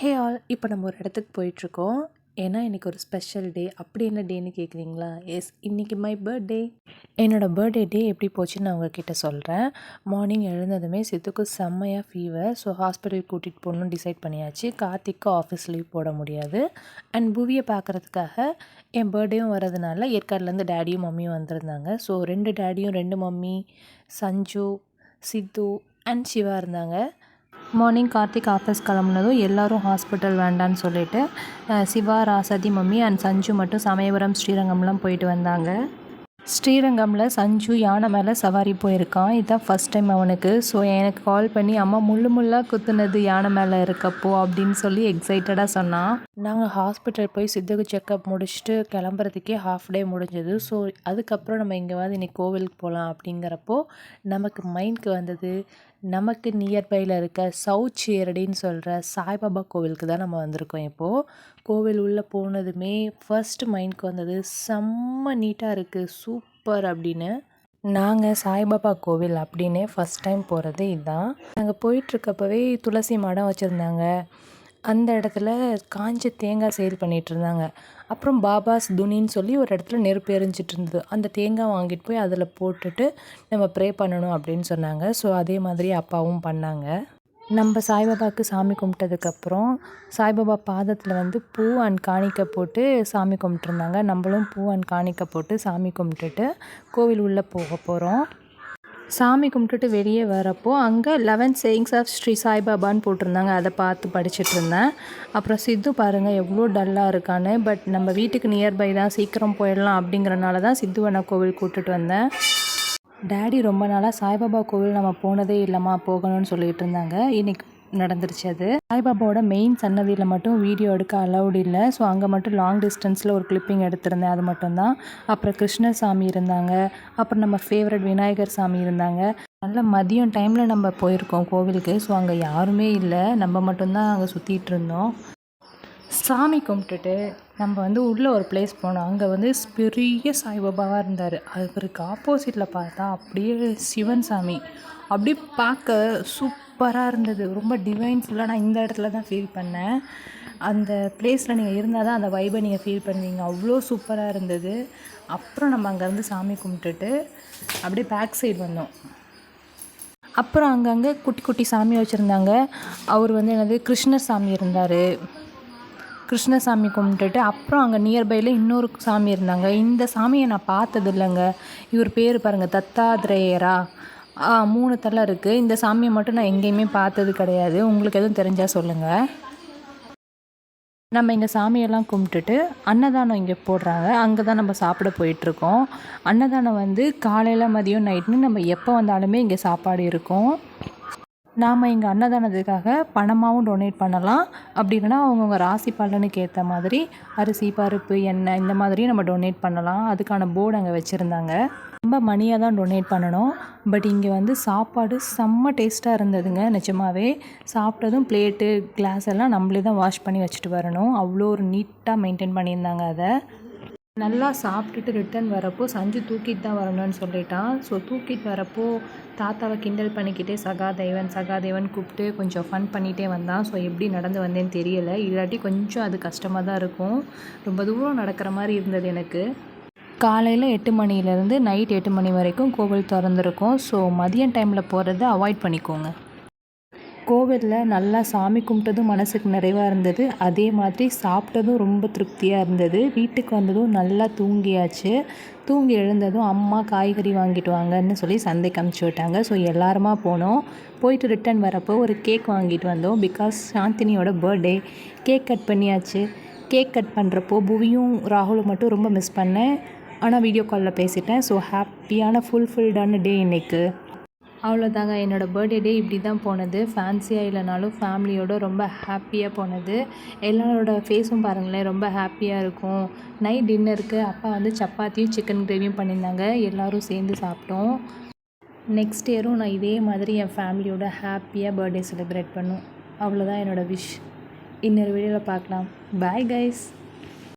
Hey all, இப்போ நம்ம ஒரு இடத்துக்கு போயிட்டுருக்கோம். ஏன்னா இன்றைக்கி ஒரு ஸ்பெஷல் டே. அப்படி என்ன டேன்னு கேட்குறீங்களா? எஸ், இன்றைக்கி மை பர்த்டே. என்னோடய பர்த்டே டே எப்படி போச்சுன்னு நான் உங்ககிட்ட சொல்கிறேன். மார்னிங் எழுந்ததுமே சித்துக்கு செம்மையாக ஃபீவர். ஸோ ஹாஸ்பிட்டல் கூட்டிகிட்டு போகணுன்னு டிசைட் பண்ணியாச்சு. கார்த்திக்கு ஆஃபீஸ் லீவ் போட முடியாது. அண்ட் புவியை பார்க்குறதுக்காக என் பர்த்டேவும் வரதுனால ஏற்காடுலேருந்து டேடியும் மம்மியும் வந்திருந்தாங்க. ஸோ 2 டேடியும் 2 மம்மி, சஞ்சு, சித்து அண்ட் சிவா இருந்தாங்க. மார்னிங் கார்த்திக் ஆஃபீஸ் கிளம்புனதும் எல்லோரும் ஹாஸ்பிட்டல் வேண்டான்னு சொல்லிவிட்டு சிவா, ராசாதி மம்மி அண்ட் சஞ்சு மட்டும் சமயபுரம், ஸ்ரீரங்கம்லாம் போயிட்டு வந்தாங்க. ஸ்ரீரங்கமில் சஞ்சு யானை மேலே சவாரி போயிருக்கான். இதுதான் ஃபஸ்ட் டைம் அவனுக்கு. ஸோ எனக்கு கால் பண்ணி அம்மா முள்ளாக குத்துனது யானை மேலே இருக்கப்போ அப்படின்னு சொல்லி எக்ஸைட்டடாக சொன்னான். நாங்கள் ஹாஸ்பிட்டல் போய் சித்துக்கு செக்கப் முடிச்சுட்டு கிளம்புறதுக்கே ஹாஃப் டே முடிஞ்சது. ஸோ அதுக்கப்புறம் நம்ம இங்கேவாது இன்றைக்கி கோவிலுக்கு போகலாம் அப்படிங்கிறப்போ நமக்கு மைண்டுக்கு வந்தது, நமக்கு நியர்பையில் இருக்க சவுத் ஷீரடின்னு சொல்கிற சாய்பாபா கோவிலுக்கு தான் நம்ம வந்திருக்கோம். இப்போது கோவில் உள்ளே போனதுமே ஃபர்ஸ்ட்டு மைண்டுக்கு வந்தது செம்ம நீட்டாக இருக்குது, சூப்பர் அப்படின்னு. நாங்கள் சாய்பாபா கோவில் அப்படின்னே ஃபஸ்ட் டைம் போகிறது இதுதான். நாங்கள் போயிட்டுருக்கப்பவே துளசி மடம் வச்சுருந்தாங்க. அந்த இடத்துல காஞ்ச தேங்காய் சேல் பண்ணிகிட்டு இருந்தாங்க. அப்புறம் பாபாஸ் துணின்னு சொல்லி ஒரு இடத்துல நெருப்பு எரிஞ்சிட்டு இருந்தது. அந்த தேங்காய் வாங்கிட்டு போய் அதில் போட்டுட்டு நம்ம ப்ரே பண்ணணும் அப்படின்னு சொன்னாங்க. ஸோ அதே மாதிரி அப்பாவும் பண்ணாங்க. நம்ம சாய்பாபாவுக்கு சாமி கும்பிட்டதுக்கப்புறம் சாய்பாபா பாதத்தில் பூ அண்ட் காணிக்கை போட்டு சாமி கும்பிட்ருந்தாங்க. நம்மளும் பூ அண்ட் காணிக்கை போட்டு சாமி கும்பிட்டுட்டு கோவில் உள்ளே போக போகிறோம். சாமி கும்பிட்டுட்டு வெளியே வரப்போ அங்கே 11 sayings ஆஃப் ஸ்ரீ சாய்பாபான்னு போட்டிருந்தாங்க. அதை பார்த்து படிச்சுட்டு இருந்தேன். அப்புறம் சித்து பாருங்கள் எவ்வளோ டல்லாக இருக்கான்னு. பட் நம்ம வீட்டுக்கு நியர்பை தான், சீக்கிரம் போயிடலாம் அப்படிங்கிறனால தான் சித்துவனை கோவில் கூப்பிட்டுட்டு வந்தேன். டேடி ரொம்ப நாளாக சாய்பாபா கோவில் நம்ம போனதே இல்லைம்மா, போகணும்னு சொல்லிகிட்டு இருந்தாங்க. இன்றைக்கி நடந்துருச்சு அது. சாய்பாபாவோட மெயின் சன்னதியில் மட்டும் வீடியோ எடுக்க அலௌட் இல்லை. ஸோ அங்கே மட்டும் லாங் டிஸ்டன்ஸில் ஒரு கிளிப்பிங் எடுத்திருந்தேன், அது மட்டும்தான். அப்புறம் கிருஷ்ணர் சாமி இருந்தாங்க. அப்புறம் நம்ம ஃபேவரட் விநாயகர் சாமி இருந்தாங்க. நல்ல மதியம் டைமில் நம்ம போயிருக்கோம் கோவிலுக்கு. ஸோ அங்கே யாருமே இல்லை, நம்ம மட்டும்தான் அங்கே சுற்றிட்டு இருந்தோம். சாமி கும்பிட்டுட்டு நம்ம உள்ளே ஒரு பிளேஸ் போனோம். அங்கே பெரிய சாய்பாபாவாக இருந்தார். அவருக்கு ஆப்போசிட்டில் பார்த்தா அப்படியே சிவன் சாமி. அப்படியே பார்க்க சூப்பராக இருந்தது. ரொம்ப டிவைன் ஃபுல்லாக நான் இந்த இடத்துல தான் ஃபீல் பண்ணேன். அந்த பிளேஸில் நீங்கள் இருந்தால் தான் அந்த வைபை நீங்கள் ஃபீல் பண்ணுவீங்க. அவ்வளோ சூப்பராக இருந்தது. அப்புறம் நம்ம அங்கேருந்து சாமி கும்பிட்டுட்டு அப்படியே பேக் சைடு வந்தோம். அப்புறம் அங்கங்கே குட்டி குட்டி சாமி வச்சுருந்தாங்க. அவர் கிருஷ்ணர் சாமி இருந்தார். கிருஷ்ணசாமி கும்பிட்டுட்டு அப்புறம் அங்கே நியர்பையில் இன்னொரு சாமி இருந்தாங்க. இந்த சாமியை நான் பார்த்தது இல்லைங்க. இவர் பேர் பாருங்கள், தத்தாத்ரேயரா. 3 தலை இருக்குது. இந்த சாமியை மட்டும் நான் எங்கேயுமே பார்த்தது கிடையாது. உங்களுக்கு எதுவும் தெரிஞ்சால் சொல்லுங்கள். நம்ம இங்கே சாமியெல்லாம் கும்பிட்டுட்டு அன்னதானம் இங்கே போடுறாங்க. அங்கே தான் நம்ம சாப்பிட போயிட்டுருக்கோம். அன்னதானம் காலையில், மதியம், நைட்னு நம்ம எப்போ வந்தாலுமே இங்கே சாப்பாடு இருக்கும். நாம் இங்கே அன்னதானத்துக்காக பணமாகவும் டொனேட் பண்ணலாம். அப்படி இல்லைனா அவங்கவுங்க ராசி பலனுக்கு ஏற்ற மாதிரி அரிசி, பருப்பு, எண்ணெய் இந்த மாதிரியும் நம்ம டொனேட் பண்ணலாம். அதுக்கான போர்டு அங்கே வச்சுருந்தாங்க. ரொம்ப மணியாக தான் டொனேட் பண்ணணும். பட் இங்கே சாப்பாடு செம்ம டேஸ்ட்டாக இருந்ததுங்க. நிஜமாகவே சாப்பிட்டதும் பிளேட்டு, கிளாஸ் எல்லாம் நம்மளே தான் வாஷ் பண்ணி வச்சுட்டு வரணும். அவ்வளோ ஒரு நீட்டாக மெயின்டைன் பண்ணியிருந்தாங்க அதை. நல்லா சாப்பிட்டுட்டு ரிட்டன் வரப்போ சஞ்சு தூக்கிட்டு தான் வரணும்னு சொல்லிட்டான். ஸோ தூக்கிட்டு வரப்போ தாத்தாவை கிண்டல் பண்ணிக்கிட்டே சகாதேவன் கூப்பிட்டு கொஞ்சம் ஃபன் பண்ணிகிட்டே வந்தான். ஸோ எப்படி நடந்து வந்தேன்னு தெரியலை. இல்லாட்டி கொஞ்சம் அது கஷ்டமாக தான் இருக்கும். ரொம்ப தூரம் நடக்கிற மாதிரி இருந்தது எனக்கு. காலையில் 8 மணிலேருந்து நைட் 8 மணி வரைக்கும் கோவில் திறந்துருக்கும். ஸோ மதியம் டைமில் போகிறத அவாய்ட் பண்ணிக்கோங்க. கோவிலில் நல்லா சாமி கும்பிட்டதும் மனசுக்கு நிறைவாக இருந்தது. அதே மாதிரி சாப்பிட்டதும் ரொம்ப திருப்தியாக இருந்தது. வீட்டுக்கு வந்ததும் நல்லா தூங்கியாச்சு. தூங்கி எழுந்ததும் அம்மா காய்கறி வாங்கிட்டு வாங்கன்னு சொல்லி சந்தைக்கு அமுச்சு விட்டாங்க. ஸோ எல்லாருமா போனோம். போயிட்டு ரிட்டன் வரப்போ ஒரு கேக் வாங்கிட்டு வந்தோம். பிகாஸ் சாந்தினியோட பர்த்டே. கேக் கட் பண்ணியாச்சு. கேக் கட் பண்ணுறப்போ புவியும் ராகுலும் மட்டும் ரொம்ப மிஸ் பண்ணேன். ஆனால் வீடியோ காலில் பேசிட்டேன். ஸோ ஹாப்பியான ஃபுல்ஃபில்டான டே இன்றைக்கு. அவ்வளோதாங்க, என்னோடய பர்த்டே டே இப்படி தான் போனது. ஃபேன்சியாக இல்லைனாலும் ஃபேமிலியோடு ரொம்ப ஹாப்பியாக போனது. எல்லாரோட ஃபேஸும் பாருங்களேன், ரொம்ப ஹாப்பியாக இருக்கும். நைட் டின்னருக்கு அப்பா சப்பாத்தியும் சிக்கன் கிரேவியும் பண்ணியிருந்தாங்க. எல்லோரும் சேர்ந்து சாப்பிட்டோம். நெக்ஸ்ட் இயரும் நான் இதே மாதிரி என் ஃபேமிலியோட ஹாப்பியாக பர்த்டே செலிப்ரேட் பண்ணும். அவ்வளோதான் என்னோடய விஷ். இன்னொரு வீடியோவில் பார்க்கலாம். Bye guys.